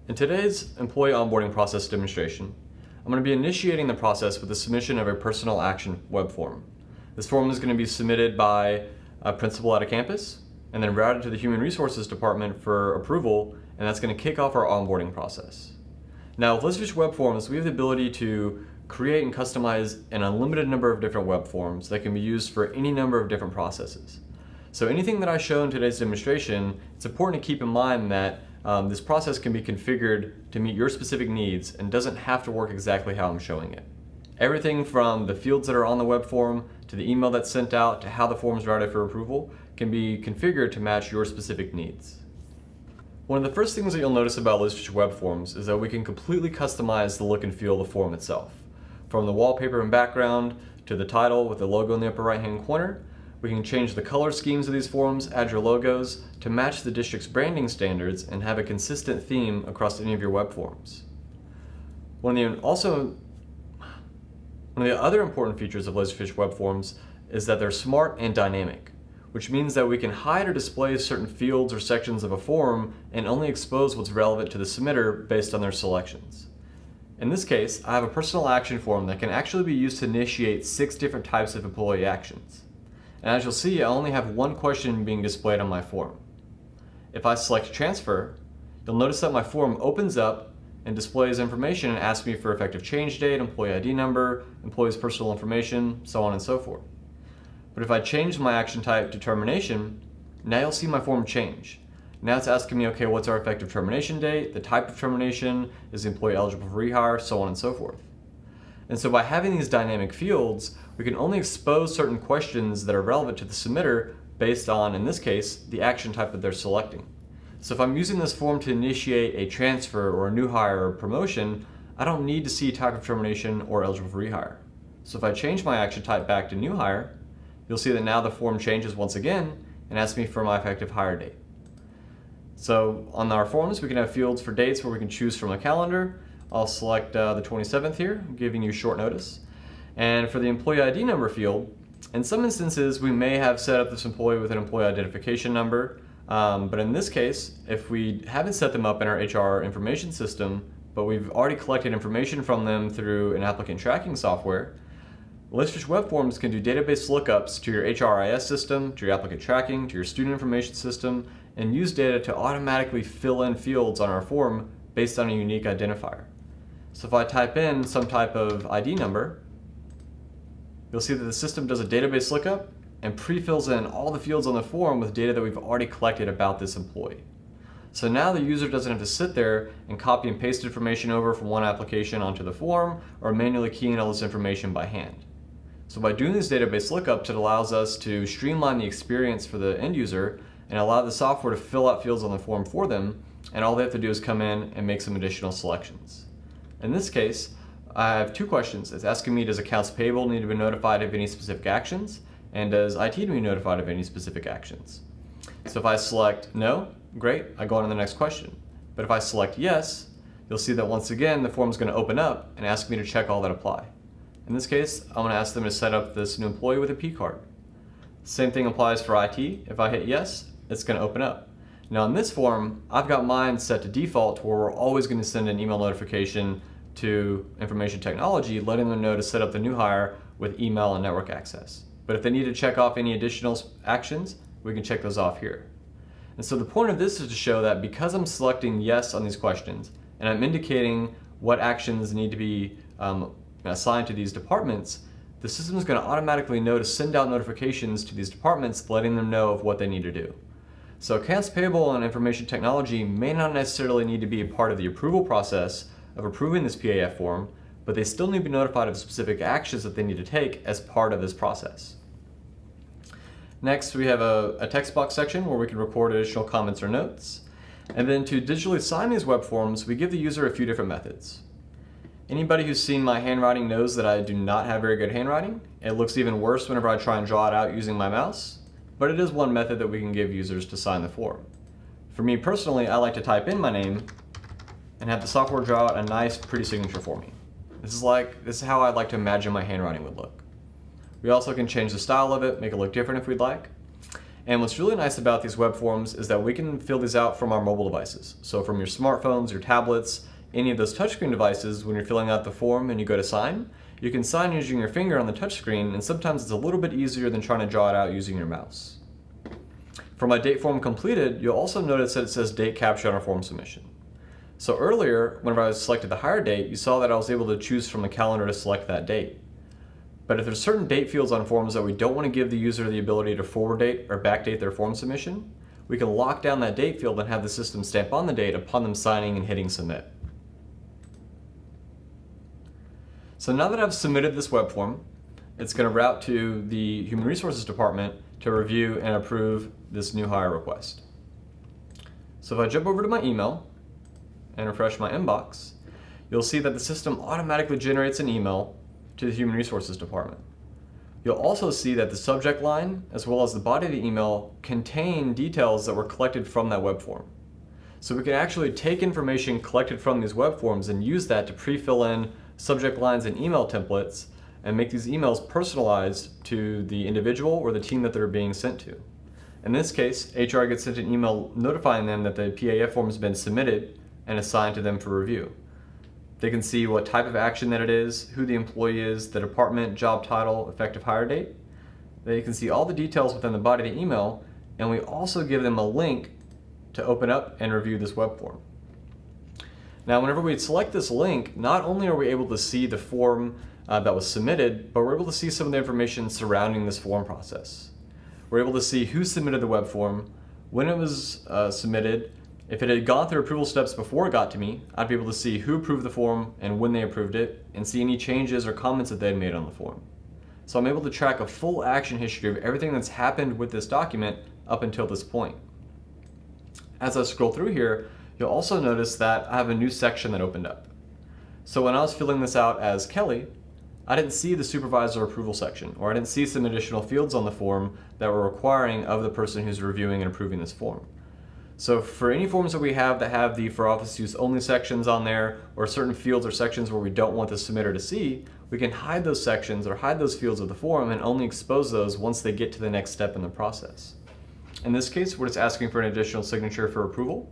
In today's employee onboarding process demonstration, I'm going to be initiating the process with the submission of a personal action web form. This form is going to be submitted by a principal at a campus and then routed to the Human Resources Department for approval, and that's going to kick off our onboarding process. Now, with ListFish web forms, we have the ability to create and customize an unlimited number of different web forms that can be used for any number of different processes. So anything that I show in today's demonstration, it's important to keep in mind that this process can be configured to meet your specific needs and doesn't have to work exactly how I'm showing it. Everything from the fields that are on the web form to the email that's sent out to how the form is routed for approval can be configured to match your specific needs. One of the first things that you'll notice about ListFish web forms is that we can completely customize the look and feel of the form itself. From the wallpaper and background to the title with the logo in the upper right hand corner, we can change the color schemes of these forms, add your logos to match the district's branding standards and have a consistent theme across any of your web forms. One of the other important features of ListFish web forms is that they're smart and dynamic, which means that we can hide or display certain fields or sections of a form and only expose what's relevant to the submitter based on their selections. In this case, I have a personal action form that can actually be used to initiate 6 different types of employee actions. And as you'll see, I only have one question being displayed on my form. If I select transfer, you'll notice that my form opens up and displays information and asks me for effective change date, employee ID number, employee's personal information, so on and so forth. But if I change my action type to termination, now you'll see my form change. Now it's asking me, okay, what's our effective termination date, the type of termination, is the employee eligible for rehire, so on and so forth. And so by having these dynamic fields, we can only expose certain questions that are relevant to the submitter based on, in this case, the action type that they're selecting. So if I'm using this form to initiate a transfer or a new hire or promotion, I don't need to see type of termination or eligible for rehire. So if I change my action type back to new hire, you'll see that now the form changes once again and asks me for my effective hire date. So on our forms, we can have fields for dates where we can choose from a calendar. I'll select the 27th here, giving you short notice. And for the employee ID number field, in some instances, we may have set up this employee with an employee identification number. But in this case, if we haven't set them up in our HR information system, but we've already collected information from them through an applicant tracking software, ListFish web forms can do database lookups to your HRIS system, to your applicant tracking, to your student information system, and use data to automatically fill in fields on our form based on a unique identifier. So if I type in some type of ID number, you'll see that the system does a database lookup and pre-fills in all the fields on the form with data that we've already collected about this employee. So now the user doesn't have to sit there and copy and paste information over from one application onto the form or manually key in all this information by hand. So by doing these database lookups, it allows us to streamline the experience for the end user and allow the software to fill out fields on the form for them, and all they have to do is come in and make some additional selections. In this case, I have 2 questions. It's asking me, does accounts payable need to be notified of any specific actions? And does IT need to be notified of any specific actions? So if I select no, great, I go on to the next question. But if I select yes, you'll see that once again, the form is going to open up and ask me to check all that apply. In this case, I'm going to ask them to set up this new employee with a P card. Same thing applies for IT. If I hit yes, it's going to open up. Now in this form, I've got mine set to default to where we're always going to send an email notification to information technology, letting them know to set up the new hire with email and network access. But if they need to check off any additional actions, we can check those off here. And so the point of this is to show that because I'm selecting yes on these questions, and I'm indicating what actions need to be assigned to these departments, the system is going to automatically know to send out notifications to these departments, letting them know of what they need to do. So accounts payable and information technology may not necessarily need to be a part of the approval process of approving this PAF form, but they still need to be notified of specific actions that they need to take as part of this process. Next, we have a text box section where we can record additional comments or notes. And then to digitally sign these web forms, we give the user a few different methods. Anybody who's seen my handwriting knows that I do not have very good handwriting. It looks even worse whenever I try and draw it out using my mouse, but it is one method that we can give users to sign the form. For me personally, I like to type in my name and have the software draw out a nice, pretty signature for me. This is how I'd like to imagine my handwriting would look. We also can change the style of it, make it look different if we'd like. And what's really nice about these web forms is that we can fill these out from our mobile devices. So from your smartphones, your tablets, any of those touchscreen devices, when you're filling out the form and you go to sign, you can sign using your finger on the touchscreen, and sometimes it's a little bit easier than trying to draw it out using your mouse. For my date form completed, you'll also notice that it says date capture on our form submission. So earlier, whenever I selected the hire date, you saw that I was able to choose from a calendar to select that date. But if there's certain date fields on forms that we don't want to give the user the ability to forward date or backdate their form submission, we can lock down that date field and have the system stamp on the date upon them signing and hitting submit. So now that I've submitted this web form, it's going to route to the Human Resources Department to review and approve this new hire request. So if I jump over to my email and refresh my inbox, you'll see that the system automatically generates an email to the Human Resources Department. You'll also see that the subject line, as well as the body of the email, contain details that were collected from that web form. So we can actually take information collected from these web forms and use that to pre-fill in subject lines and email templates and make these emails personalized to the individual or the team that they're being sent to. In this case, HR gets sent an email notifying them that the PAF form has been submitted and assigned to them for review. They can see what type of action that it is, who the employee is, the department, job title, effective hire date. They can see all the details within the body of the email, and we also give them a link to open up and review this web form. Now, whenever we select this link, not only are we able to see the form that was submitted, but we're able to see some of the information surrounding this form process. We're able to see who submitted the web form, when it was submitted. If it had gone through approval steps before it got to me, I'd be able to see who approved the form and when they approved it, and see any changes or comments that they had made on the form. So I'm able to track a full action history of everything that's happened with this document up until this point. As I scroll through here, you'll also notice that I have a new section that opened up. So when I was filling this out as Kelly, I didn't see the supervisor approval section, or I didn't see some additional fields on the form that were requiring of the person who's reviewing and approving this form. So for any forms that we have that have the for office use only sections on there, or certain fields or sections where we don't want the submitter to see, we can hide those sections or hide those fields of the form and only expose those once they get to the next step in the process. In this case, we're just asking for an additional signature for approval.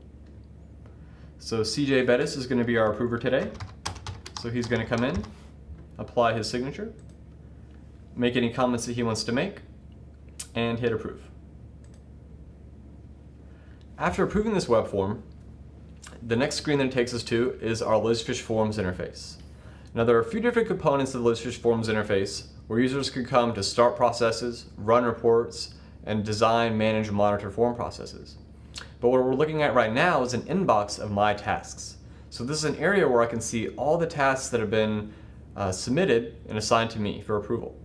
So CJ Bettis is going to be our approver today. So he's going to come in, apply his signature, make any comments that he wants to make, and hit approve. After approving this web form, the next screen that it takes us to is our LizFish Forms interface. Now, there are a few different components of the LizFish Forms interface where users can come to start processes, run reports, and design, manage, and monitor form processes. But what we're looking at right now is an inbox of my tasks. So this is an area where I can see all the tasks that have been submitted and assigned to me for approval.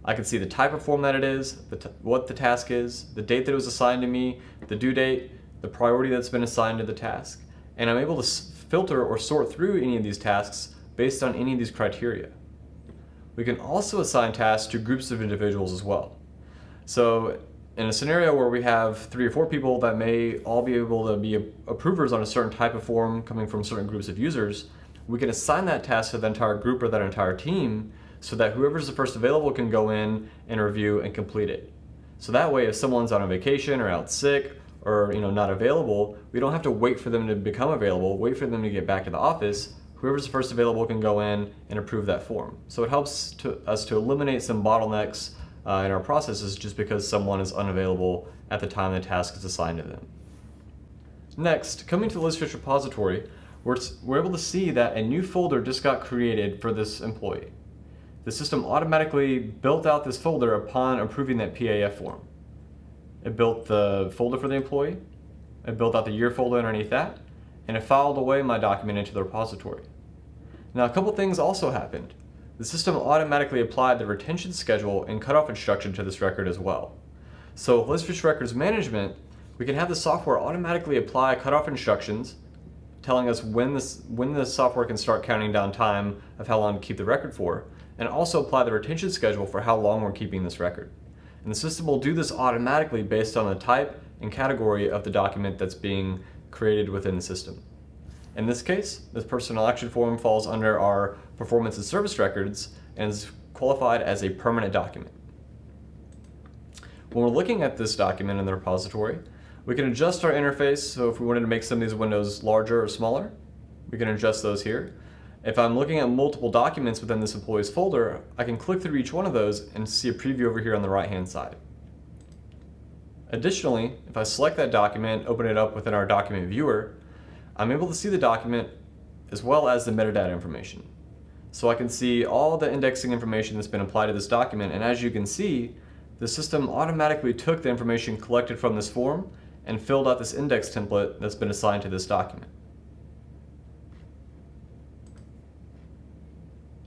I can see the type of form that it is, what the task is, the date that it was assigned to me, the due date, the priority that's been assigned to the task, and I'm able to filter or sort through any of these tasks based on any of these criteria. We can also assign tasks to groups of individuals as well. So in a scenario where we have 3 or 4 people that may all be able to be approvers on a certain type of form coming from certain groups of users, we can assign that task to the entire group or that entire team so that whoever's the first available can go in and review and complete it. So that way, if someone's on a vacation or out sick or not available, we don't have to wait for them to become available, wait for them to get back to the office. Whoever's the first available can go in and approve that form. So it helps us to eliminate some bottlenecks in our processes just because someone is unavailable at the time the task is assigned to them. Next, coming to the LizFish repository, we're able to see that a new folder just got created for this employee. The system automatically built out this folder upon approving that PAF form. It built the folder for the employee, it built out the year folder underneath that, and it filed away my document into the repository. Now, a couple things also happened. The system automatically applied the retention schedule and cutoff instruction to this record as well. So with LizFish Records Management, we can have the software automatically apply cutoff instructions, telling us when the software can start counting down time of how long to keep the record for, and also apply the retention schedule for how long we're keeping this record. And the system will do this automatically based on the type and category of the document that's being created within the system. In this case, this personnel action form falls under our performance and service records and is qualified as a permanent document. When we're looking at this document in the repository, we can adjust our interface. So if we wanted to make some of these windows larger or smaller, we can adjust those here. If I'm looking at multiple documents within this employees folder, I can click through each one of those and see a preview over here on the right-hand side. Additionally, if I select that document, open it up within our document viewer, I'm able to see the document as well as the metadata information. So I can see all the indexing information that's been applied to this document, and as you can see, the system automatically took the information collected from this form and filled out this index template that's been assigned to this document.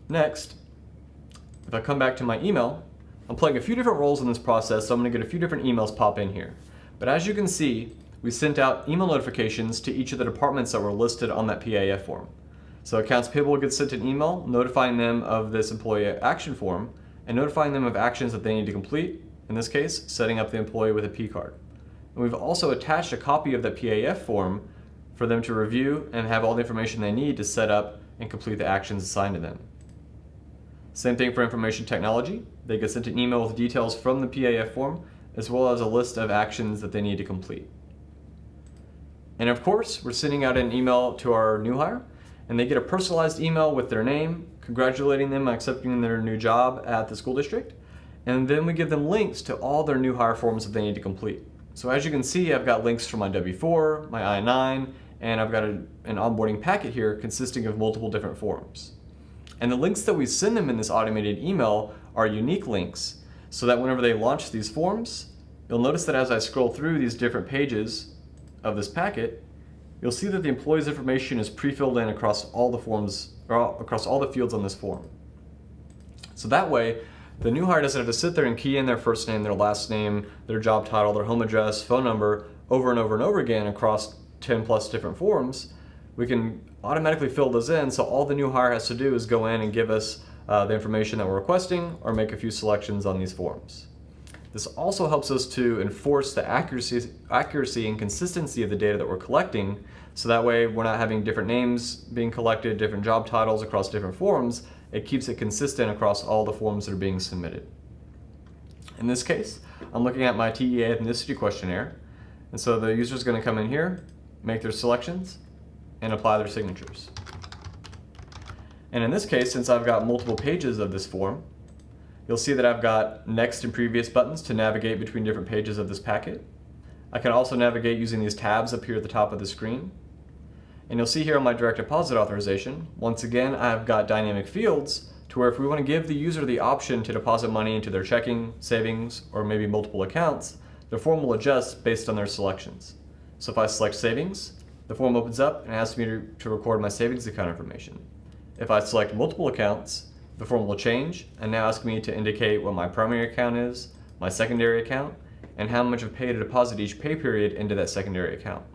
Next, if I come back to my email, I'm playing a few different roles in this process, so I'm going to get a few different emails pop in here. But as you can see, we sent out email notifications to each of the departments that were listed on that PAF form. So accounts payable gets sent an email notifying them of this employee action form and notifying them of actions that they need to complete, in this case, setting up the employee with a P card. And we've also attached a copy of the PAF form for them to review and have all the information they need to set up and complete the actions assigned to them. Same thing for information technology. They get sent an email with details from the PAF form, as well as a list of actions that they need to complete. And of course, we're sending out an email to our new hire, and they get a personalized email with their name, congratulating them on accepting their new job at the school district. And then we give them links to all their new hire forms that they need to complete. So as you can see, I've got links for my W-4, my I-9, and I've got an onboarding packet here consisting of multiple different forms. And the links that we send them in this automated email are unique links, so that whenever they launch these forms, you'll notice that as I scroll through these different pages of this packet, you'll see that the employee's information is pre-filled in across all the forms, or across all the fields on this form. So that way, the new hire doesn't have to sit there and key in their first name, their last name, their job title, their home address, phone number over and over and over again across 10 plus different forms. We can automatically fill those in, so all the new hire has to do is go in and give us the information that we're requesting or make a few selections on these forms. This also helps us to enforce the accuracy and consistency of the data that we're collecting, so that way we're not having different names being collected, different job titles across different forms. It keeps it consistent across all the forms that are being submitted. In this case, I'm looking at my TEA ethnicity questionnaire, and so the user is going to come in here, make their selections, and apply their signatures. And in this case, since I've got multiple pages of this form, you'll see that I've got next and previous buttons to navigate between different pages of this packet. I can also navigate using these tabs up here at the top of the screen. And you'll see here on my direct deposit authorization, once again, I've got dynamic fields to where if we want to give the user the option to deposit money into their checking, savings, or maybe multiple accounts, the form will adjust based on their selections. So if I select savings, the form opens up and asks me to record my savings account information. If I select multiple accounts, the form will change and now ask me to indicate what my primary account is, my secondary account, and how much I've paid to deposit each pay period into that secondary account.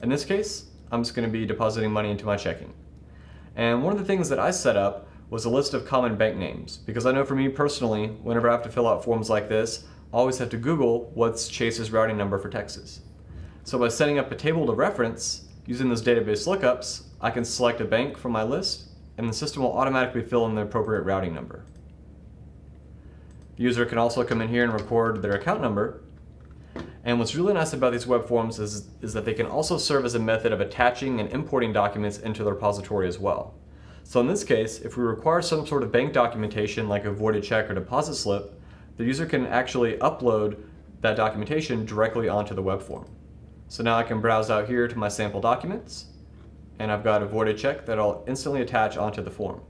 In this case, I'm just going to be depositing money into my checking. And one of the things that I set up was a list of common bank names, because I know for me personally, whenever I have to fill out forms like this, I always have to Google what's Chase's routing number for Texas. So by setting up a table to reference, using those database lookups, I can select a bank from my list, and the system will automatically fill in the appropriate routing number. The user can also come in here and record their account number. And what's really nice about these web forms is that they can also serve as a method of attaching and importing documents into the repository as well. So in this case, if we require some sort of bank documentation like a voided check or deposit slip, the user can actually upload that documentation directly onto the web form. So now I can browse out here to my sample documents, and I've got a voided check that I'll instantly attach onto the form.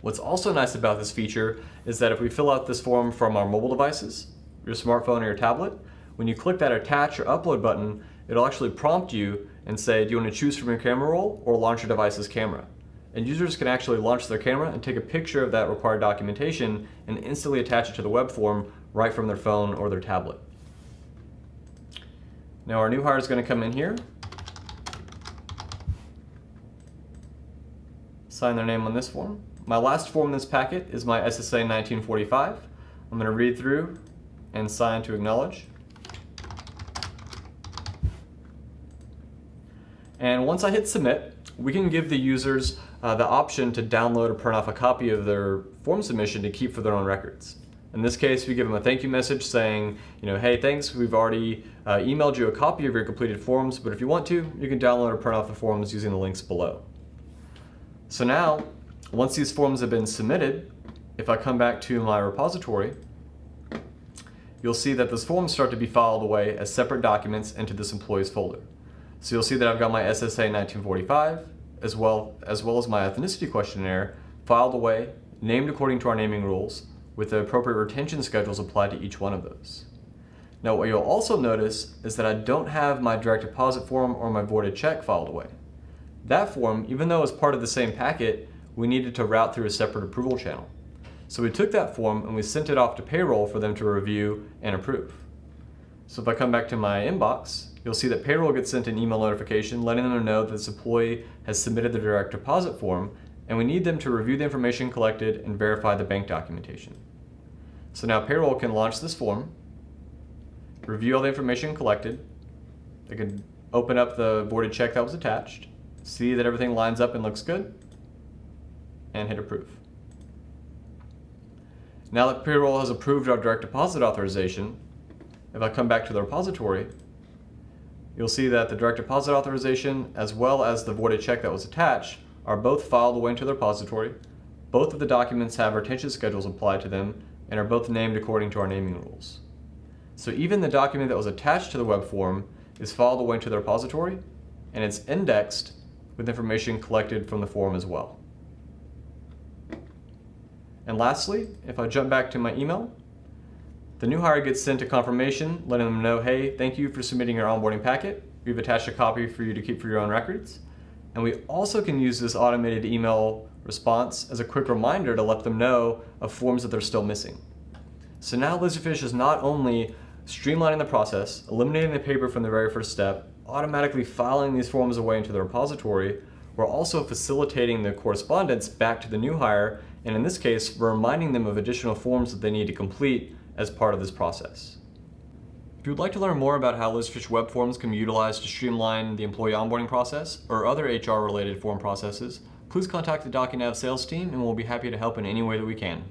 What's also nice about this feature is that if we fill out this form from our mobile devices, your smartphone or your tablet, when you click that attach or upload button, it'll actually prompt you and say, do you want to choose from your camera roll or launch your device's camera? And users can actually launch their camera and take a picture of that required documentation and instantly attach it to the web form right from their phone or their tablet. Now our new hire is going to come in here, sign their name on this form. My last form in this packet is my SSA 1945. I'm going to read through and sign to acknowledge. And once I hit submit, we can give the users the option to download or print off a copy of their form submission to keep for their own records. In this case, we give them a thank you message saying, hey, thanks, we've already emailed you a copy of your completed forms, but if you want to, you can download or print off the forms using the links below. So now, once these forms have been submitted, if I come back to my repository, you'll see that those forms start to be filed away as separate documents into this employees folder. So you'll see that I've got my SSA 1945, as well as my ethnicity questionnaire filed away, named according to our naming rules, with the appropriate retention schedules applied to each one of those. Now what you'll also notice is that I don't have my direct deposit form or my voided check filed away. That form, even though it's part of the same packet, we needed to route through a separate approval channel. So we took that form and we sent it off to payroll for them to review and approve. So if I come back to my inbox, you'll see that payroll gets sent an email notification letting them know that this employee has submitted the direct deposit form, and we need them to review the information collected and verify the bank documentation. So now payroll can launch this form, review all the information collected. They can open up the voided check that was attached, see that everything lines up and looks good, and hit approve. Now that payroll has approved our direct deposit authorization, if I come back to the repository, you'll see that the direct deposit authorization as well as the voided check that was attached are both filed away into the repository. Both of the documents have retention schedules applied to them and are both named according to our naming rules. So even the document that was attached to the web form is filed away into the repository, and it's indexed with information collected from the form as well. And lastly, if I jump back to my email, the new hire gets sent a confirmation letting them know, hey, thank you for submitting your onboarding packet. We've attached a copy for you to keep for your own records. And we also can use this automated email response as a quick reminder to let them know of forms that they're still missing. So now Laserfish is not only streamlining the process, eliminating the paper from the very first step, automatically filing these forms away into the repository, we're also facilitating the correspondence back to the new hire, and in this case, we're reminding them of additional forms that they need to complete as part of this process. If you would like to learn more about how Laserfish web forms can be utilized to streamline the employee onboarding process or other HR-related form processes, please contact the DocuNav sales team and we'll be happy to help in any way that we can.